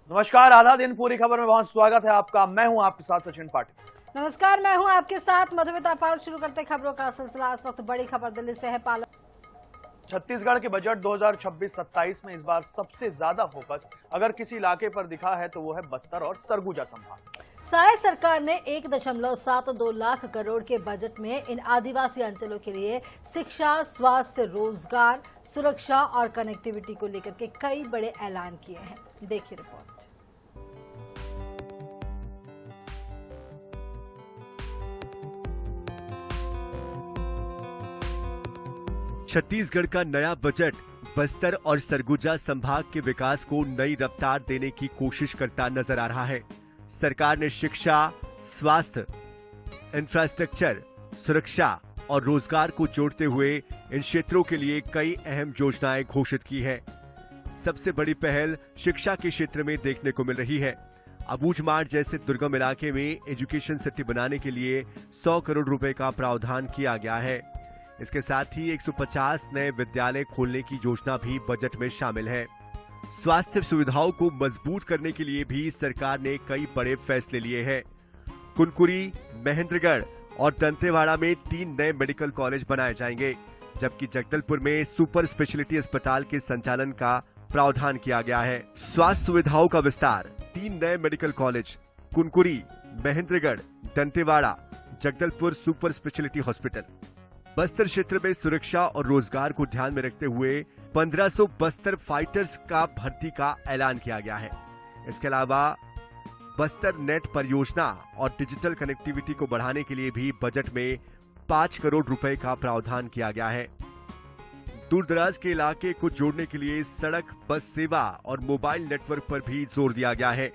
नमस्कार, आधा दिन पूरी खबर में बहुत स्वागत है आपका। मैं हूं आपके साथ सचिन पाटिल। नमस्कार, मैं हूं आपके साथ मधुमिता पाल। शुरू करते खबरों का सिलसिला। इस वक्त बड़ी खबर दिल्ली से है। छत्तीसगढ़ के बजट 2026-27 में इस बार सबसे ज्यादा फोकस अगर किसी इलाके पर दिखा है तो वो है बस्तर और सरगुजा संभाग। साय सरकार ने 1.72 लाख करोड़ के बजट में इन आदिवासी अंचलों के लिए शिक्षा, स्वास्थ्य, रोजगार, सुरक्षा और कनेक्टिविटी को लेकर के कई बड़े ऐलान किए हैं। देखिए रिपोर्ट। छत्तीसगढ़ का नया बजट बस्तर और सरगुजा संभाग के विकास को नई रफ्तार देने की कोशिश करता नजर आ रहा है। सरकार ने शिक्षा, स्वास्थ्य, इंफ्रास्ट्रक्चर, सुरक्षा और रोजगार को जोड़ते हुए इन क्षेत्रों के लिए कई अहम योजनाएं घोषित की है। सबसे बड़ी पहल शिक्षा के क्षेत्र में देखने को मिल रही है। अबूझमाड़ जैसे दुर्गम इलाके में एजुकेशन सिटी बनाने के लिए 100 करोड़ रुपए का प्रावधान किया गया है। इसके साथ ही 150 नए विद्यालय खोलने की योजना भी बजट में शामिल है। स्वास्थ्य सुविधाओं को मजबूत करने के लिए भी सरकार ने कई बड़े फैसले लिए हैं। कुनकुरी, महेंद्रगढ़ और दंतेवाड़ा में 3 नए मेडिकल कॉलेज बनाए जाएंगे, जबकि जगदलपुर में सुपर स्पेशलिटी अस्पताल के संचालन का प्रावधान किया गया है। स्वास्थ्य सुविधाओं का विस्तार, 3 नए medical college, Kunkuri, Mahendragarh, Dantewada, Jagdalpur super speciality hospital. Bastar क्षेत्र में सुरक्षा और रोजगार को ध्यान में रखते हुए 1500 बस्तर फाइटर्स का भर्ती का ऐलान किया गया है। इसके अलावा बस्तर नेट परियोजना और डिजिटल कनेक्टिविटी को बढ़ाने के लिए भी बजट में 5 करोड़ रुपए का प्रावधान किया गया है। दूरदराज के इलाके को जोड़ने के लिए सड़क, बस सेवा और मोबाइल नेटवर्क पर भी जोर दिया गया है।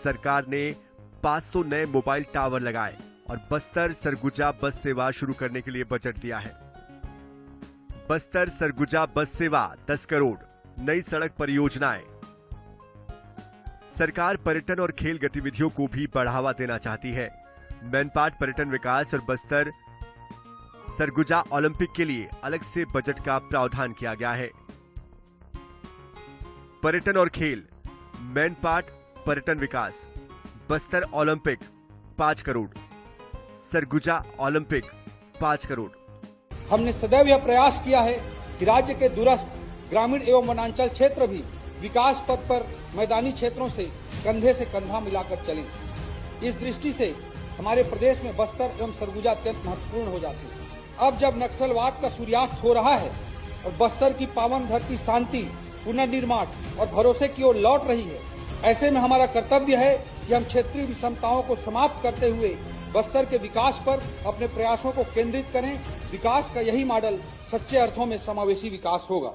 सरकार ने 500 नए मोबाइल टावर लगाए और बस्तर सरगुजा बस सेवा शुरू करने के लिए बजट दिया है। बस्तर सरगुजा बस सेवा 10 करोड़, नई सड़क परियोजनाएं। सरकार पर्यटन और खेल गतिविधियों को भी बढ़ावा देना चाहती है। मैनपाट पर्यटन विकास और बस्तर सरगुजा ओलंपिक के लिए अलग से बजट का प्रावधान किया गया है। पर्यटन और खेल, मैनपाट पर्यटन विकास, बस्तर ओलंपिक 5 करोड़, सरगुजा ओलंपिक 5 करोड़। हमने सदैव यह प्रयास किया है कि राज्य के दूरस्थ ग्रामीण एवं वनांचल क्षेत्र भी विकास पथ पर मैदानी क्षेत्रों से कंधे से कंधा मिलाकर चलें। इस दृष्टि से हमारे प्रदेश में बस्तर एवं सरगुजा अत्यंत महत्वपूर्ण हो जाती है। अब जब नक्सलवाद का सूर्यास्त हो रहा है और बस्तर की पावन धरती शांति, पुनर्निर्माण और भरोसे की ओर लौट रही है, ऐसे में हमारा कर्तव्य है कि हम क्षेत्रीय विषमताओं को समाप्त करते हुए बस्तर के विकास पर अपने प्रयासों को केंद्रित करें। विकास का यही मॉडल सच्चे अर्थों में समावेशी विकास होगा।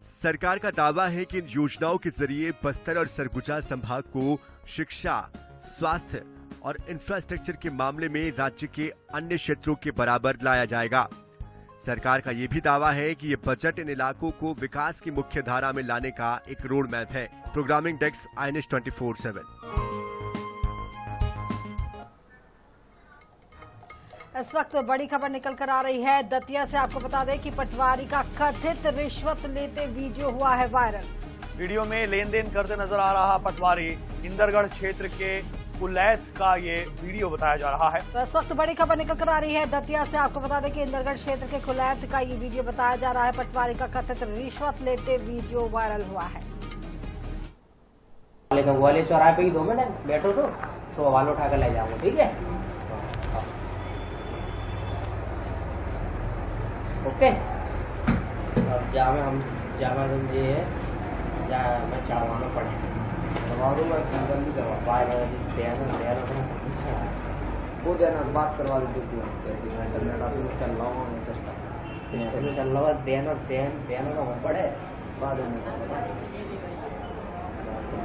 सरकार का दावा है कि इन योजनाओं के जरिए बस्तर और सरगुजा संभाग को शिक्षा, स्वास्थ्य और इंफ्रास्ट्रक्चर के मामले में राज्य के अन्य क्षेत्रों के बराबर लाया जाएगा। सरकार का यह भी दावा है कि ये बजट इन इलाकों को विकास की मुख्य धारा में लाने का एक रोड मैप है। Programming desk INS 24/7। इस वक्त बड़ी खबर निकल कर आ रही है दतिया से। आपको बता दें कि पटवारी का कथित रिश्वत लेते वीडियो हुआ है वायरल। वीडियो में लेन देन करते नजर आ रहा पटवारी इंदरगढ़ क्षेत्र के कुलैत का ये वीडियो बताया जा रहा है। तो इस वक्त बड़ी खबर निकल कर आ रही है दतिया से। आपको बता दें कि इंदरगढ़ क्षेत्र के कुलैत का ये वीडियो बताया जा रहा है। पटवारी का कथित रिश्वत लेते वीडियो वायरल हुआ है। वाले चौराहे पे ही 2 मिनट बैठो तो वाल उठा कर ले जाऊंगा, ठीक है? ओके। अब जामे ये है, मैं चढ़वाना पड़े वो देना बात करवा दी चल रहा देना का पड़े बाद में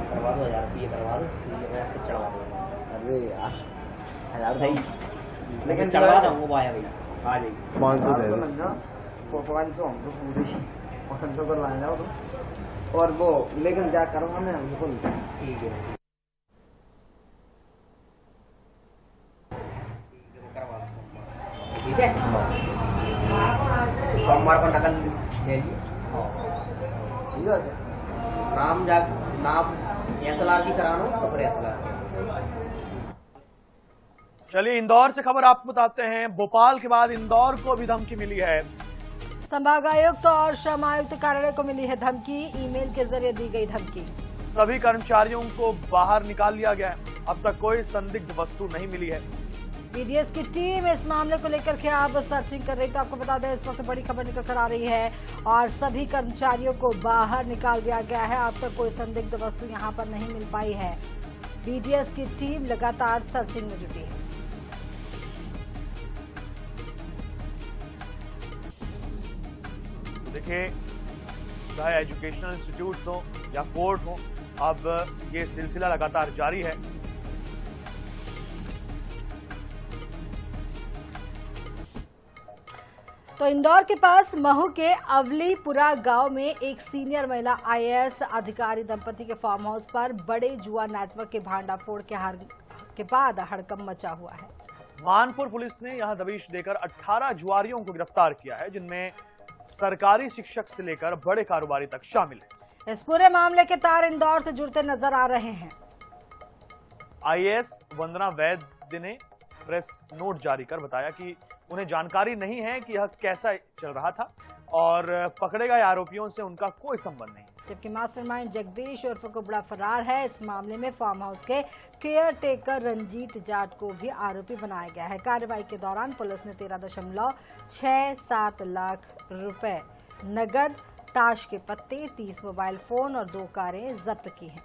करवा दो। 1000 रुपये करवा दो, मैं चढ़वा दूंगा। अरे यार 1000 सही, लेकिन चढ़वा दूंगा भाई। अभी आ जाइए 500 दे दो। 500 हमको पूरे 500 कर लाए जाओ तुम, और वो लेकिन क्या करवाना है हमको, ठीक है? ठीक है, सोमवार को नकल ले लीजिए। नाम SLR की कराना तो फिर SLR। चलिए इंदौर से खबर आपको बताते हैं। भोपाल के बाद इंदौर को भी धमकी मिली है। संभागायुक्त और श्रम आयुक्त कार्यालय को मिली है धमकी। ईमेल के जरिए दी गई धमकी। सभी कर्मचारियों को बाहर निकाल लिया गया है। अब तक कोई संदिग्ध वस्तु नहीं मिली है। बीडीएस की टीम इस मामले को लेकर के अब सर्चिंग कर रही। तो आपको बता दें इस वक्त बड़ी खबर निकल कर आ रही है और सभी कर्मचारियों को बाहर निकाल दिया गया है। अब तक कोई संदिग्ध वस्तु यहां पर नहीं मिल पाई है। बीडीएस की टीम लगातार सर्चिंग में जुटी है। देखिए, चाहे एजुकेशनल इंस्टीट्यूट हो या कोर्ट हो, अब ये सिलसिला लगातार जारी है। तो इंदौर के पास महू के अवलीपुरा गांव में एक सीनियर महिला आईएएस अधिकारी दंपति के फार्म हाउस पर बड़े जुआ नेटवर्क के भांडाफोड़ के बाद हड़कंप मचा हुआ है। मानपुर पुलिस ने यहां दबिश देकर 18 जुआरियों को गिरफ्तार किया है, जिनमें सरकारी शिक्षक से लेकर बड़े कारोबारी तक शामिल है। इस पूरे मामले के तार इंदौर से जुड़ते नजर आ रहे हैं। आईएएस वंदना वैद्य ने प्रेस नोट जारी कर बताया कि उन्हें जानकारी नहीं है कि यह कैसा चल रहा था और पकड़े गए आरोपियों से उनका कोई संबंध नहीं। जबकि मास्टरमाइंड जगदीश उर्फ कुबड़ा फरार है। इस मामले में फार्म हाउस के केयर टेकर रंजीत जाट को भी आरोपी बनाया गया है। कार्रवाई के दौरान पुलिस ने 13.67 लाख रुपए नगद, ताश के पत्ते, 30 मोबाइल फोन और 2 कारें जब्त की हैं।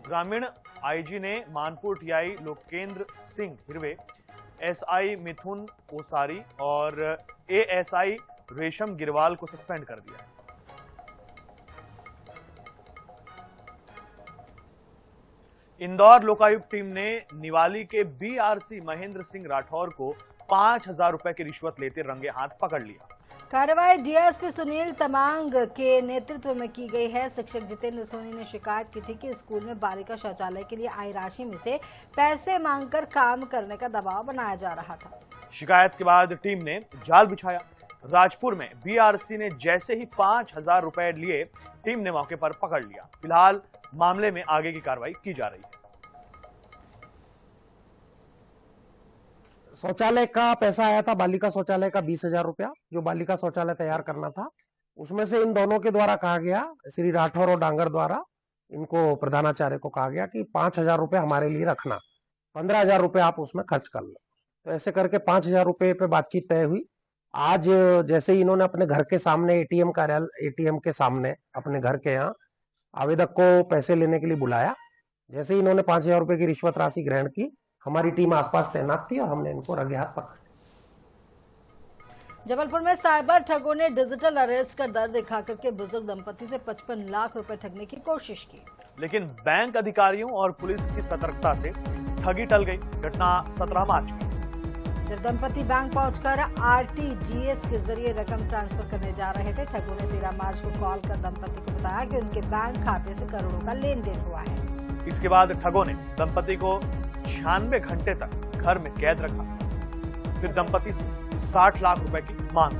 ग्रामीण आईजी ने मानपुर टीआई लोकेंद्र सिंह हिरवे, एसआई मिथुन ओसारी और एएसआई रेशम गिरवाल को सस्पेंड कर दिया है। इंदौर लोकायुक्त टीम ने निवाली के बीआरसी महेंद्र सिंह राठौर को 5,000 रुपए की रिश्वत लेते रंगे हाथ पकड़ लिया। कार्रवाई डीएसपी सुनील तमांग के नेतृत्व में की गई है। शिक्षक जितेंद्र सोनी ने शिकायत की थी कि स्कूल में बालिका शौचालय के लिए आई राशि में से पैसे मांगकर काम करने का दबाव बनाया जा रहा था। शिकायत के बाद टीम ने जाल बिछाया। राजपुर में बीआरसी ने जैसे ही 5,000 रुपए लिए, टीम ने मौके पर पकड़ लिया। फिलहाल मामले में आगे की कार्रवाई की जा रही है। शौचालय का पैसा आया था, बालिका शौचालय का 20,000 रुपया, जो बालिका शौचालय तैयार करना था। उसमें से इन दोनों के द्वारा कहा गया, श्री राठौर और डांगर द्वारा इनको प्रधानाचार्य को कहा गया कि 5,000 रुपये हमारे लिए रखना, 15,000 रुपये आप उसमें खर्च कर लो। तो ऐसे करके 5,000 रुपये पे बातचीत तय हुई। आज जैसे ही इन्होंने अपने घर के सामने एटीएम के सामने अपने घर के यहाँ आवेदक को पैसे लेने के लिए बुलाया। जैसे ही इन्होंने 5,000 रुपये की रिश्वत राशि ग्रहण की, हमारी टीम आसपास तैनात थी और हमने इनको रंगे हाथ पकड़ा। जबलपुर में साइबर ठगों ने डिजिटल अरेस्ट कर दर दिखा करके बुजुर्ग दंपति से 55 लाख रुपए ठगने की कोशिश की, लेकिन बैंक अधिकारियों और पुलिस की सतर्कता से ठगी टल गई। घटना 17 मार्च की। जब दंपति बैंक पहुंचकर आरटीजीएस के जरिए रकम ट्रांसफर करने जा रहे थे, ठगों ने 13 मार्च को कॉल कर दंपति को बताया कि उनके बैंक खाते से करोड़ों का लेन देन हुआ है। इसके बाद ठगों ने दंपति को 96 घंटे तक घर में कैद रखा। फिर दंपति से 60 लाख रुपए की मांग।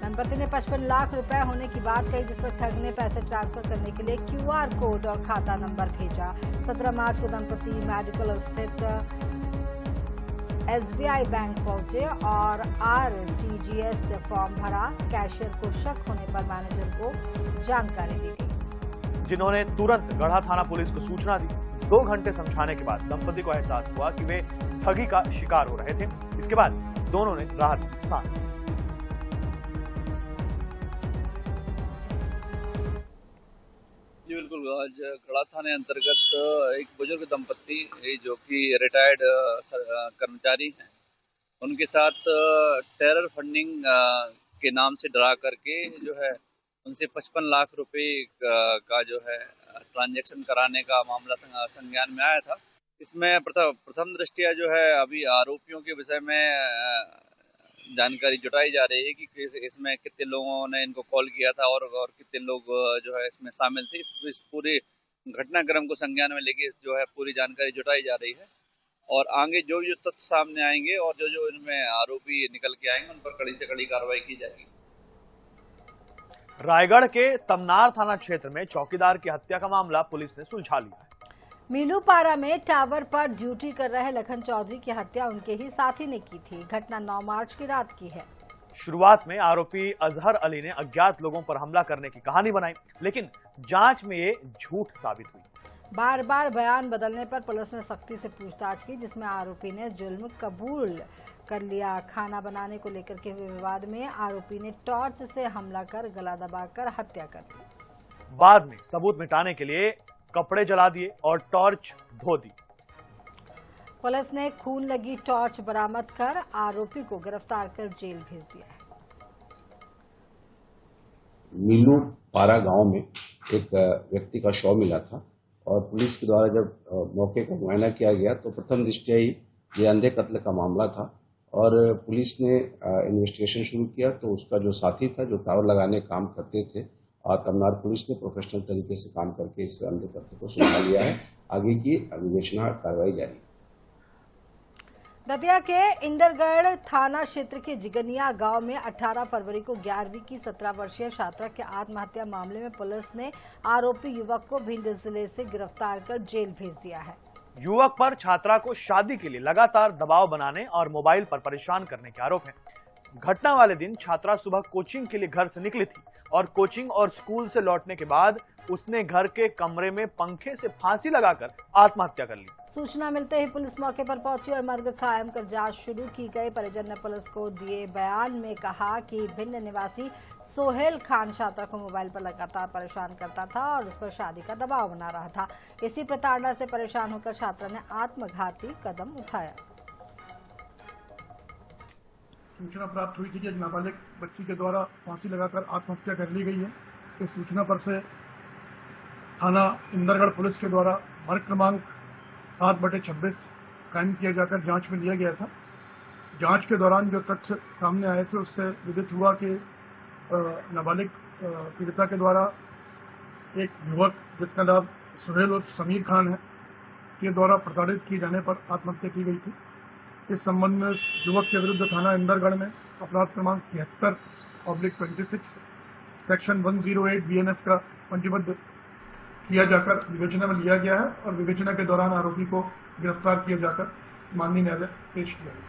दंपति ने 55 लाख रुपए होने की बात कही, जिस पर ठग ने पैसे ट्रांसफर करने के लिए क्यूआर कोड और खाता नंबर भेजा। 17 मार्च को दंपति मेडिकल स्थित एसबीआई बैंक पहुंचे और आरटीजीएस फॉर्म भरा। कैशियर को शक होने पर मैनेजर को जानकारी दी गई, जिन्होंने तुरंत गढ़ा थाना पुलिस को सूचना दी। 2 घंटे समझाने के बाद दंपति को एहसास हुआ कि वे ठगी का शिकार हो रहे थे। इसके बाद दोनों ने राहत की सांस ली। जी बिल्कुल, आज गढ़ा थाने अंतर्गत एक बुजुर्ग दंपति जो कि रिटायर्ड कर्मचारी हैं, उनके साथ टेरर फंडिंग के नाम से डरा करके जो है उनसे 55 लाख रुपए का जो है ट्रांजैक्शन कराने का मामला संज्ञान में आया था। इसमें प्रथम दृष्टया जो है अभी आरोपियों के विषय में जानकारी जुटाई जा रही है कि इसमें कितने लोगों ने इनको कॉल किया था और कितने लोग जो है इसमें शामिल थे। इस पूरे घटनाक्रम को संज्ञान में लेके जो है पूरी जानकारी जुटाई जा रही है और आगे जो तथ्य सामने आएंगे और जो इनमें आरोपी निकल के आएंगे, उन पर कड़ी से कड़ी कार्रवाई की जाएगी। रायगढ़ के तमनार थाना क्षेत्र में चौकीदार की हत्या का मामला पुलिस ने सुलझा लिया है। मीलूपारा में टावर पर ड्यूटी कर रहे लखन चौधरी की हत्या उनके ही साथी ने की थी। घटना 9 मार्च की रात की है। शुरुआत में आरोपी अजहर अली ने अज्ञात लोगों पर हमला करने की कहानी बनाई, लेकिन जांच में ये झूठ साबित हुई। बार बार बयान बदलने पर पुलिस ने सख्ती से पूछताछ की, जिसमें आरोपी ने जुल्म कबूल कर लिया। खाना बनाने को लेकर के हुए विवाद में आरोपी ने टॉर्च से हमला कर गला दबाकर हत्या कर दी। बाद में सबूत मिटाने के लिए कपड़े जला दिए और टॉर्च धो दी। पुलिस ने खून लगी टॉर्च बरामद कर आरोपी को गिरफ्तार कर जेल भेज दिया है। मीलू पारा गांव में एक व्यक्ति का शव मिला था और पुलिस के द्वारा जब मौके को मुआयना किया गया तो प्रथम दृष्टया ही ये अंधे कत्ल का मामला था और पुलिस ने इन्वेस्टिगेशन शुरू किया तो उसका जो साथी था, जो टावर लगाने काम करते थे, तमनार पुलिस ने प्रोफेशनल तरीके से काम करके इस अंधे कत्ल को सुलझा लिया है। आगे की विवेचना कार्रवाई जारी। दतिया के इंदरगढ़ थाना क्षेत्र के जिगनिया गांव में 18 फरवरी को 11वीं की 17 वर्षीय छात्रा के आत्महत्या मामले में पुलिस ने आरोपी युवक को भिंड जिले से गिरफ्तार कर जेल भेज दिया है। युवक पर छात्रा को शादी के लिए लगातार दबाव बनाने और मोबाइल पर परेशान करने के आरोप हैं। घटना वाले दिन छात्रा सुबह कोचिंग के लिए घर से निकली थी और कोचिंग और स्कूल से लौटने के बाद उसने घर के कमरे में पंखे से फांसी लगाकर आत्महत्या कर ली। सूचना मिलते ही पुलिस मौके पर पहुंची और मर्ग कायम कर जांच शुरू की गई। परिजन ने पुलिस को दिए बयान में कहा कि भिंड निवासी सोहेल खान छात्रा को मोबाइल पर लगातार परेशान करता था और उस पर शादी का दबाव बना रहा था। इसी प्रताड़ना से परेशान होकर छात्रा ने आत्मघाती कदम उठाया। सूचना प्राप्त हुई थी कि एक नाबालिग बच्ची के द्वारा फांसी लगाकर आत्महत्या कर ली गई है। इस सूचना पर से थाना इंदरगढ़ पुलिस के द्वारा मार्ग क्रमांक 7/26 कायम किया जाकर जांच में लिया गया था। जांच के दौरान जो तथ्य सामने आए थे उससे विदित हुआ कि नाबालिग पीड़िता के द्वारा एक युवक जिसका नाम सुहेल और समीर खान है के द्वारा प्रताड़ित किए जाने पर आत्महत्या की गई थी। इस संबंध में युवक के विरुद्ध थाना इंदरगढ़ में अपराध क्रमांक 73/26 सेक्शन 108 BNS का पंजीबद्ध किया जाकर विवेचना में लिया गया है और विवेचना के दौरान आरोपी को गिरफ्तार किया जाकर माननीय न्यायालय पेश किया गया।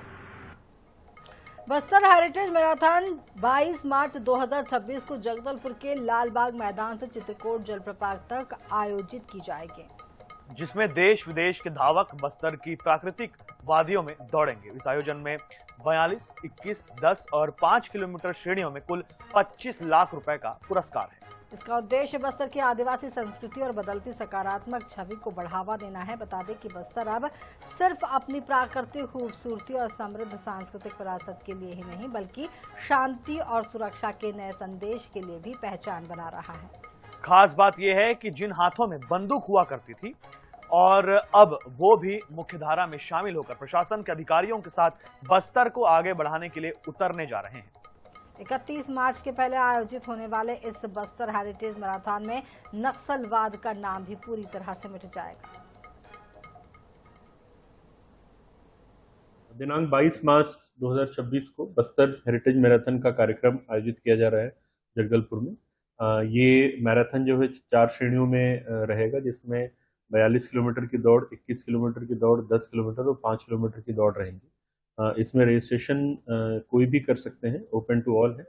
बस्तर हेरिटेज मैराथन 22 मार्च 2026 को जगदलपुर के लालबाग मैदान से चित्रकूट जलप्रपात तक आयोजित की जाएगी, जिसमें देश विदेश के धावक बस्तर की प्राकृतिक वादियों में दौड़ेंगे। इस आयोजन में 42, 21, 10 और 5 किलोमीटर श्रेणियों में कुल 25 लाख रुपए का पुरस्कार है। इसका उद्देश्य बस्तर की आदिवासी संस्कृति और बदलती सकारात्मक छवि को बढ़ावा देना है। बता दें कि बस्तर अब सिर्फ अपनी प्राकृतिक खूबसूरती और समृद्ध सांस्कृतिक विरासत के लिए ही नहीं, बल्कि शांति और सुरक्षा के नए संदेश के लिए भी पहचान बना रहा है। खास बात यह है कि जिन हाथों में बंदूक हुआ करती थी और अब वो भी मुख्यधारा में शामिल होकर प्रशासन के अधिकारियों के साथ बस्तर को आगे बढ़ाने के लिए उतरने जा रहे हैं। 31 मार्च के पहले आयोजित होने वाले इस बस्तर हेरिटेज मैराथन में नक्सलवाद का नाम भी पूरी तरह से मिट जाएगा। दिनांक 22 मार्च 2026 को बस्तर हेरिटेज मैराथन का कार्यक्रम आयोजित किया जा रहा है जगदलपुर में। ये मैराथन जो है 4 श्रेणियों में रहेगा, जिसमें 42 किलोमीटर की दौड़, 21 किलोमीटर की दौड़, 10 किलोमीटर और 5 किलोमीटर की दौड़ रहेंगी। इसमें रजिस्ट्रेशन कोई भी कर सकते हैं, ओपन टू ऑल है।